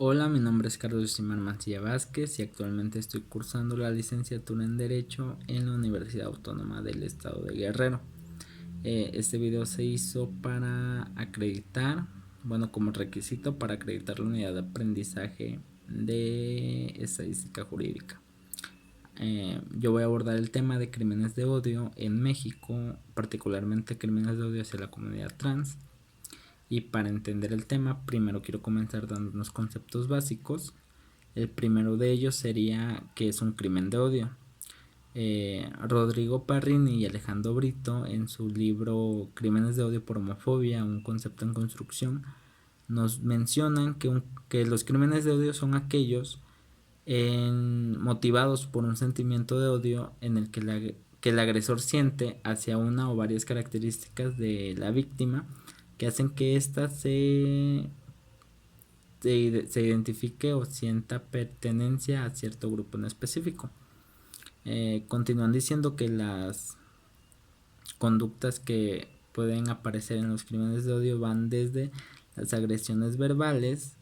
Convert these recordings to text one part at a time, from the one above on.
Hola, mi nombre es Carlos Simar Mancilla Vázquez y actualmente estoy cursando la licenciatura en Derecho en la Universidad Autónoma del Estado de Guerrero. Este video se hizo para acreditar, como requisito para acreditar la unidad de aprendizaje de estadística jurídica. Yo voy a abordar el tema de crímenes de odio en México, particularmente crímenes de odio hacia la comunidad trans. Y para entender el tema, primero quiero comenzar dando unos conceptos básicos. El primero de ellos sería que es un crimen de odio. Rodrigo Parrini y Alejandro Brito, en su libro Crímenes de odio por homofobia, un concepto en construcción, nos mencionan que los crímenes de odio son aquellos motivados por un sentimiento de odio en el que el agresor siente hacia una o varias características de la víctima que hacen que ésta se identifique o sienta pertenencia a cierto grupo en específico. Continúan diciendo que las conductas que pueden aparecer en los crímenes de odio van desde las agresiones verbales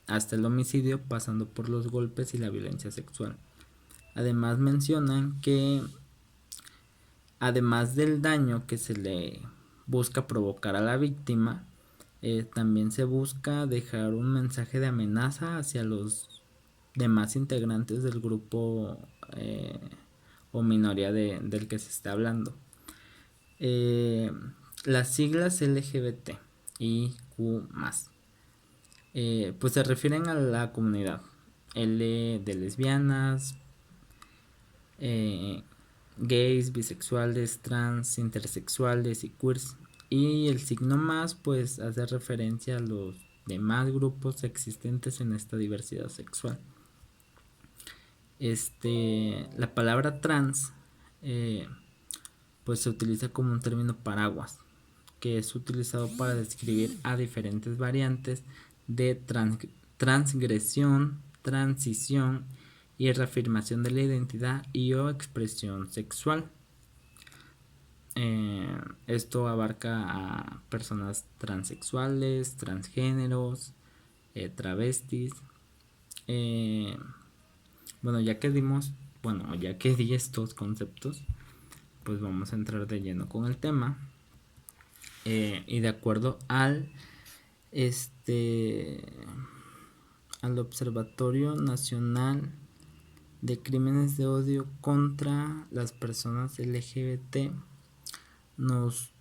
hasta el homicidio, pasando por los golpes y la violencia sexual. Además mencionan que además del daño que se le busca provocar a la víctima, también se busca dejar un mensaje de amenaza hacia los demás integrantes del grupo o minoría del que se está hablando. Las siglas LGBT y Q+, pues se refieren a la comunidad L de lesbianas, gays, bisexuales, trans, intersexuales y queers. Y el signo más pues hace referencia a los demás grupos existentes en esta diversidad sexual. La palabra trans pues se utiliza como un término paraguas, que es utilizado para describir a diferentes variantes de transgresión, transición y reafirmación de la identidad y o expresión sexual. Esto abarca a personas transexuales, transgéneros, travestis. Ya que di estos conceptos, pues vamos a entrar de lleno con el tema. Y de acuerdo al Observatorio Nacional de Crímenes de Odio contra las Personas LGBT, nos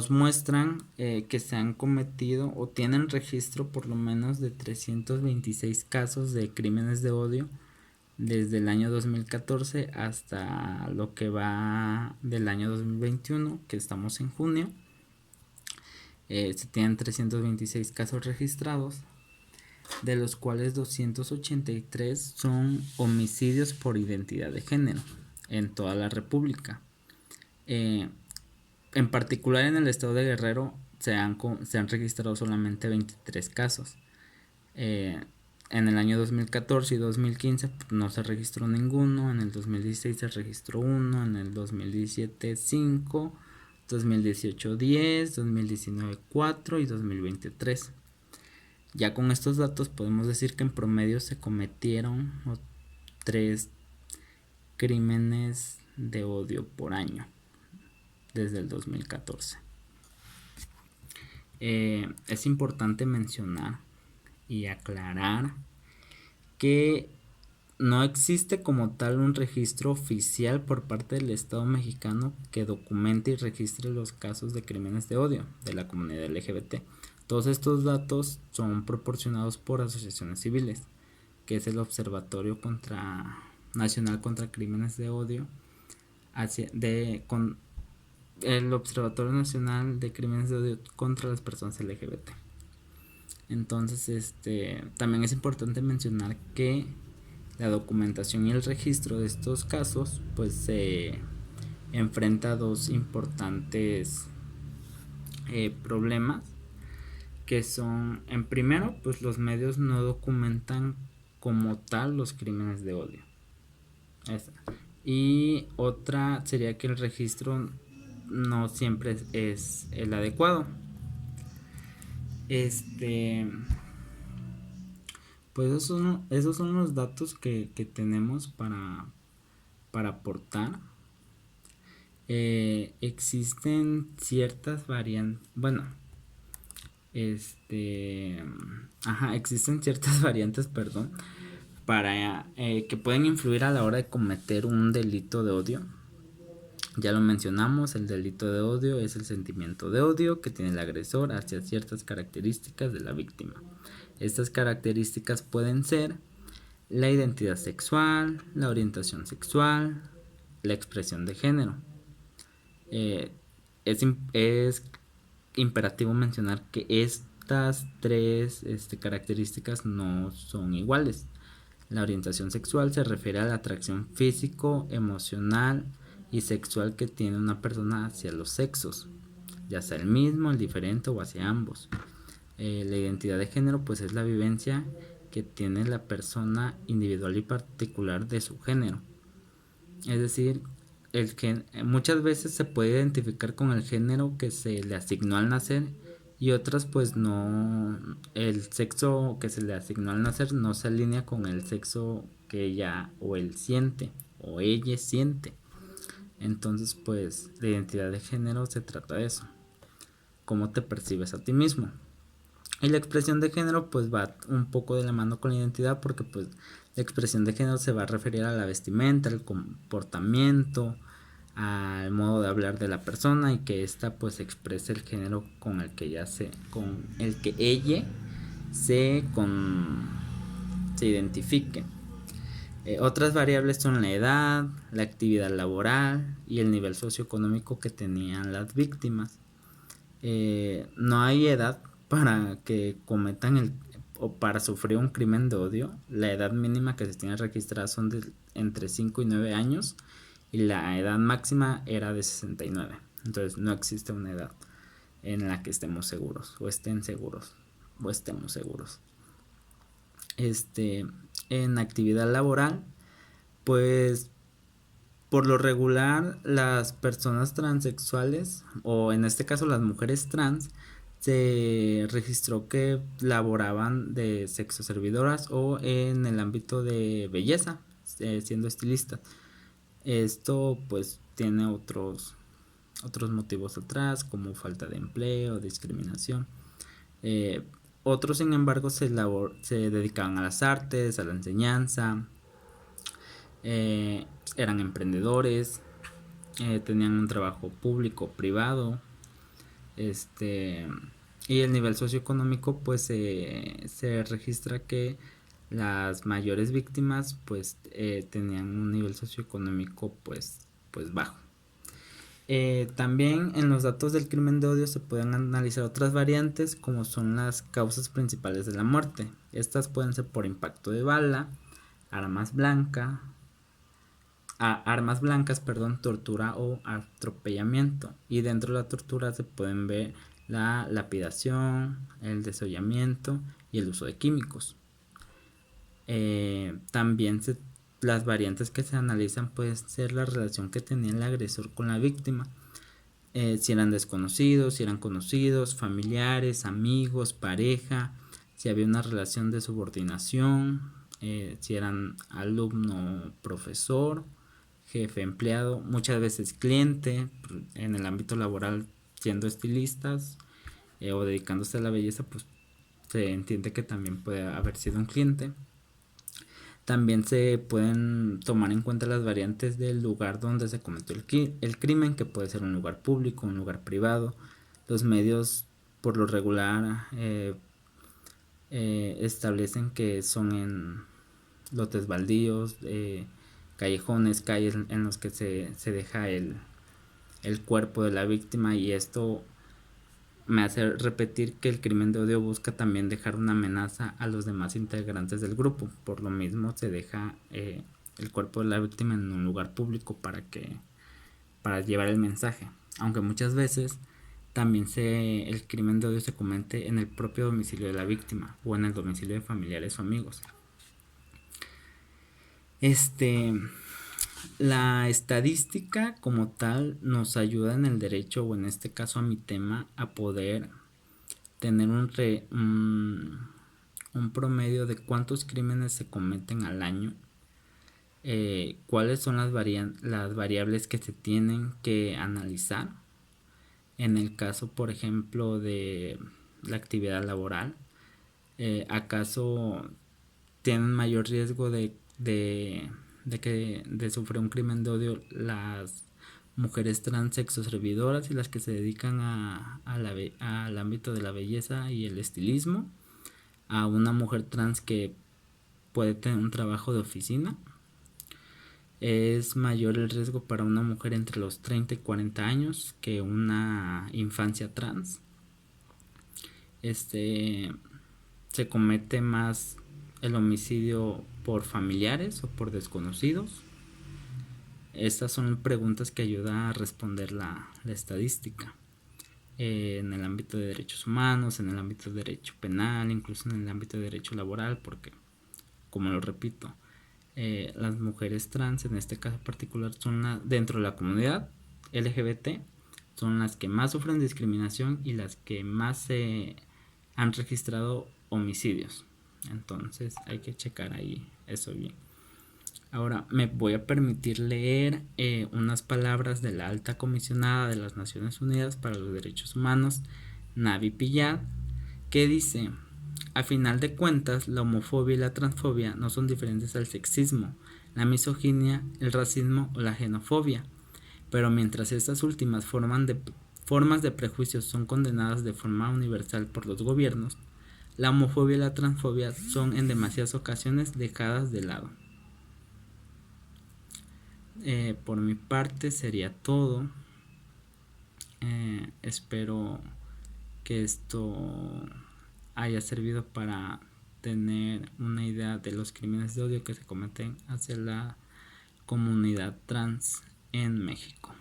muestran que se han cometido o tienen registro por lo menos de 326 casos de crímenes de odio desde el año 2014 hasta lo que va del año 2021, que estamos en junio. Se tienen 326 casos registrados, de los cuales 283 son homicidios por identidad de género en toda la República. En particular en el estado de Guerrero se han registrado solamente 23 casos. En el año 2014 y 2015 no se registró ninguno, en el 2016 se registró uno, en el 2017 5, 2018 10, 2019 4 y 2020 3. Ya con estos datos podemos decir que en promedio se cometieron 3 crímenes de odio por año desde el 2014. Es importante mencionar y aclarar que no existe como tal un registro oficial por parte del Estado mexicano que documente y registre los casos de crímenes de odio de la comunidad LGBT. Todos estos datos son proporcionados por asociaciones civiles, que es el Observatorio Nacional contra Crímenes de Odio, el Observatorio Nacional de Crímenes de Odio contra las Personas LGBT. Entonces, también es importante mencionar que la documentación y el registro de estos casos pues se enfrenta a dos importantes problemas, que son, en primero, pues los medios no documentan como tal los crímenes de odio. Y otra sería que el registro no siempre es el adecuado. Pues esos son los datos que tenemos para aportar. Existen ciertas variantes, bueno, existen ciertas variantes, perdón, para que pueden influir a la hora de cometer un delito de odio. Ya lo mencionamos, el delito de odio es el sentimiento de odio que tiene el agresor hacia ciertas características de la víctima. Estas características pueden ser la identidad sexual, la orientación sexual, la expresión de género. Es imperativo mencionar que estas tres características no son iguales. La orientación sexual se refiere a la atracción físico, emocional y sexual que tiene una persona hacia los sexos, ya sea el mismo, el diferente o hacia ambos. La identidad de género pues es la vivencia que tiene la persona individual y particular de su género. Es decir, muchas veces se puede identificar con el género que se le asignó al nacer y otras pues no, el sexo que se le asignó al nacer no se alinea con el sexo que ella o él siente o ella siente. Entonces pues la identidad de género se trata de eso, cómo te percibes a ti mismo. Y la expresión de género pues va un poco de la mano con la identidad, porque pues la expresión de género se va a referir a la vestimenta, al comportamiento, al modo de hablar de la persona, y que ésta pues exprese el género con el que ella se identifique. Otras variables son la edad, la actividad laboral y el nivel socioeconómico que tenían las víctimas. No hay edad para que cometan o para sufrir un crimen de odio. La edad mínima que se tiene registrada son de entre 5 y 9 años y la edad máxima era de 69. Entonces no existe una edad en la que estemos seguros o estemos seguros. En actividad laboral, pues por lo regular las personas transexuales, o en este caso las mujeres trans, se registró que laboraban de sexoservidoras o en el ámbito de belleza, siendo estilistas. Esto pues tiene otros motivos atrás, como falta de empleo, discriminación. Otros, sin embargo, se dedicaban a las artes, a la enseñanza, eran emprendedores, tenían un trabajo público, privado, y el nivel socioeconómico pues se registra que las mayores víctimas pues tenían un nivel socioeconómico pues bajo. También en los datos del crimen de odio se pueden analizar otras variantes, como son las causas principales de la muerte. Estas pueden ser por impacto de bala, armas blancas, tortura o atropellamiento. Y dentro de la tortura se pueden ver la lapidación, el desollamiento y el uso de químicos. También las variantes que se analizan pueden ser la relación que tenía el agresor con la víctima. Si eran desconocidos, si eran conocidos, familiares, amigos, pareja, si había una relación de subordinación, si eran alumno, profesor, jefe, empleado, muchas veces cliente. En el ámbito laboral, siendo estilistas o dedicándose a la belleza, pues se entiende que también puede haber sido un cliente. También se pueden tomar en cuenta las variantes del lugar donde se cometió el crimen, que puede ser un lugar público, un lugar privado. Los medios por lo regular establecen que son en lotes baldíos, callejones, calles en los que se deja el cuerpo de la víctima, y esto me hace repetir que el crimen de odio busca también dejar una amenaza a los demás integrantes del grupo. Por lo mismo se deja el cuerpo de la víctima en un lugar público para llevar el mensaje, aunque muchas veces también el crimen de odio se comete en el propio domicilio de la víctima o en el domicilio de familiares o amigos. La estadística como tal nos ayuda en el derecho, o en este caso a mi tema, a poder tener un un promedio de cuántos crímenes se cometen al año, cuáles son las variables que se tienen que analizar en el caso, por ejemplo, de la actividad laboral. ¿Acaso tienen mayor riesgo de sufrir un crimen de odio las mujeres trans sexoservidoras y las que se dedican al ámbito de la belleza y el estilismo, a una mujer trans que puede tener un trabajo de oficina? Es mayor el riesgo para una mujer entre los 30 y 40 años que una infancia trans. Se comete más el homicidio por familiares o por desconocidos. Estas son preguntas que ayudan a responder la estadística en el ámbito de derechos humanos, en el ámbito de derecho penal, incluso en el ámbito de derecho laboral, porque, como lo repito, las mujeres trans, en este caso particular, son dentro de la comunidad LGBT, son las que más sufren discriminación y las que más se han registrado homicidios. Entonces hay que checar ahí eso bien. Ahora me voy a permitir leer unas palabras de la alta comisionada de las Naciones Unidas para los Derechos Humanos, Navi Pillay, que dice: a final de cuentas, la homofobia y la transfobia no son diferentes al sexismo, la misoginia, el racismo o la xenofobia, pero mientras estas últimas formas de prejuicios son condenadas de forma universal por los gobiernos, la homofobia y la transfobia son en demasiadas ocasiones dejadas de lado. Por mi parte sería todo. Espero que esto haya servido para tener una idea de los crímenes de odio que se cometen hacia la comunidad trans en México.